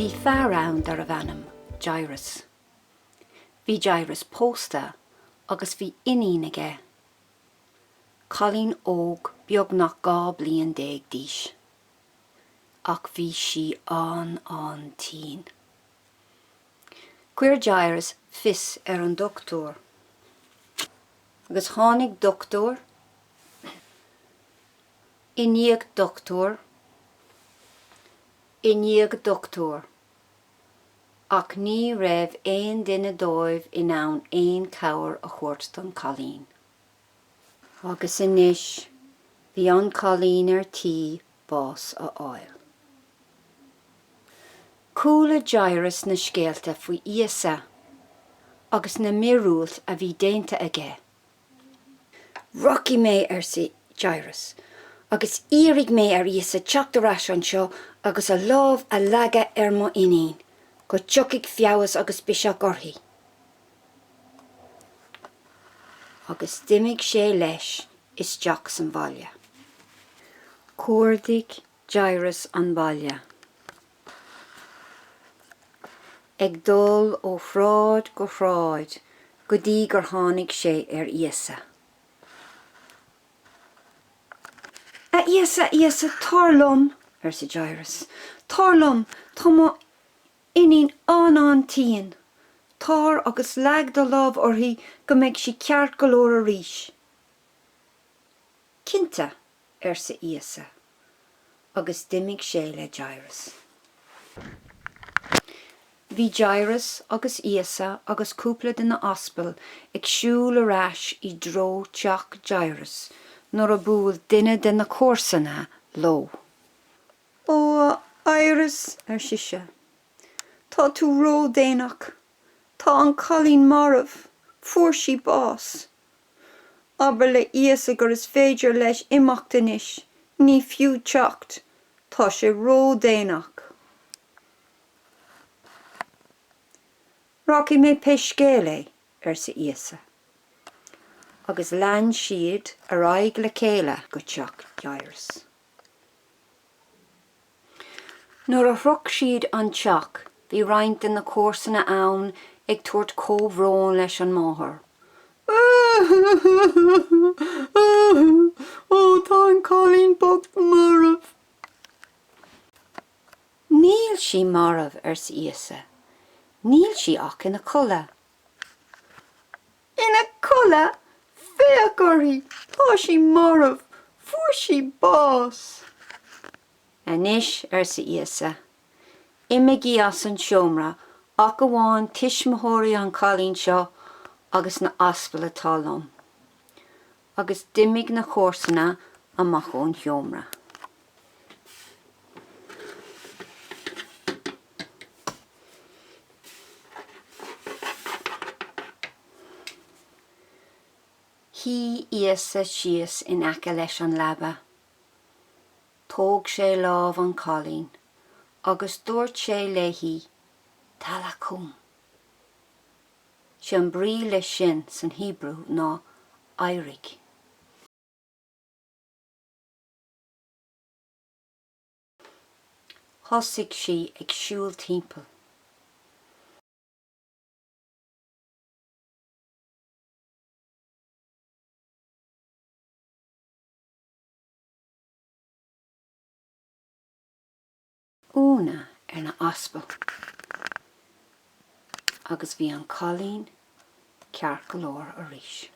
Bhí fear ann dar a bhanam, Iarius. Bhí Iarius pósta agus bhí Iníon aige. Cailín óg beag nach 2 bliain 10 díos. Ach bhí si an tín. Cuir Iarius fis an doctor. Agus tháinig doctor, Iníag doctor, ach ní raibh aon duine dóibh in ann aon cabhair a chuirt don Cailín. Agus anois, bhí an Cailín tí bás a áil. Cúla Iarius na Scéalta faoi Íosa, agus na Míorúiltí a bhí déanta aige. Roci mé sa Iarius, agus írig mé Íosa teachtarás an seo agus a lámh a leaga mo Iníon, go teoigh feabhas agus bisseach orthaí. Agus d'imigh sé leis isteach san bhaile. Cuardaigh Iarius an bhaile. Ag dul ó shráid go shráid, go dtí gur tháinig sé Íosa. Íosa, tarlum, sa Iarius. Tarlum, tá má Iníon an tíon. Tar agus leag do lámh orthaí go mbeidh sí ceart go leor arís. Cinnte, sa Íosa, agus d'imigh sé le Iarius. Bhí Iarius agus Íosa agus cúpla de na ospal ag siúil arás I dro teach Iarius, nuair a bhuail duine de na córsanna ló. Ó, Iarius, sise, tá tú ró déanaach, tá an Cailín marmh, fuair sí bás. Aber le Íosa gur is féidir leis imeacht anois, ní fiú teacht, tá sé ró déanaach. Roci mé peiscéala sa Íosa, agus lean siad a raig le céile go teach Iarius. Nuair a throc siad an teach, bhí roinnt in na córsanna ann ag tuairt cóbhróin leis an máthair. Ó, tá an Cailín bocht marmh. Níl sí marmh sa Íosa. Níl sí ach ina colla. Ina colla? Féach orthaí, tá sí marmh, fuair sí bás. Anois sa Íosa, imigh as an seomra ach go bháin tuismitheoirí an Cailín seo agus na ospal atá liom. Agus d'imigh na córsanna amach ón seomra. Hí Íosa síos in aice leis an labba. Tóg sé lámh an Cailín, agus dúirt sé léithí, talla cúm. Sin brí leis sin san Hebrew ná éirigh. Thosaigh sí ag siúil timpeall. Úna na ospal, agus bhí an Cailín ceart go leor arís.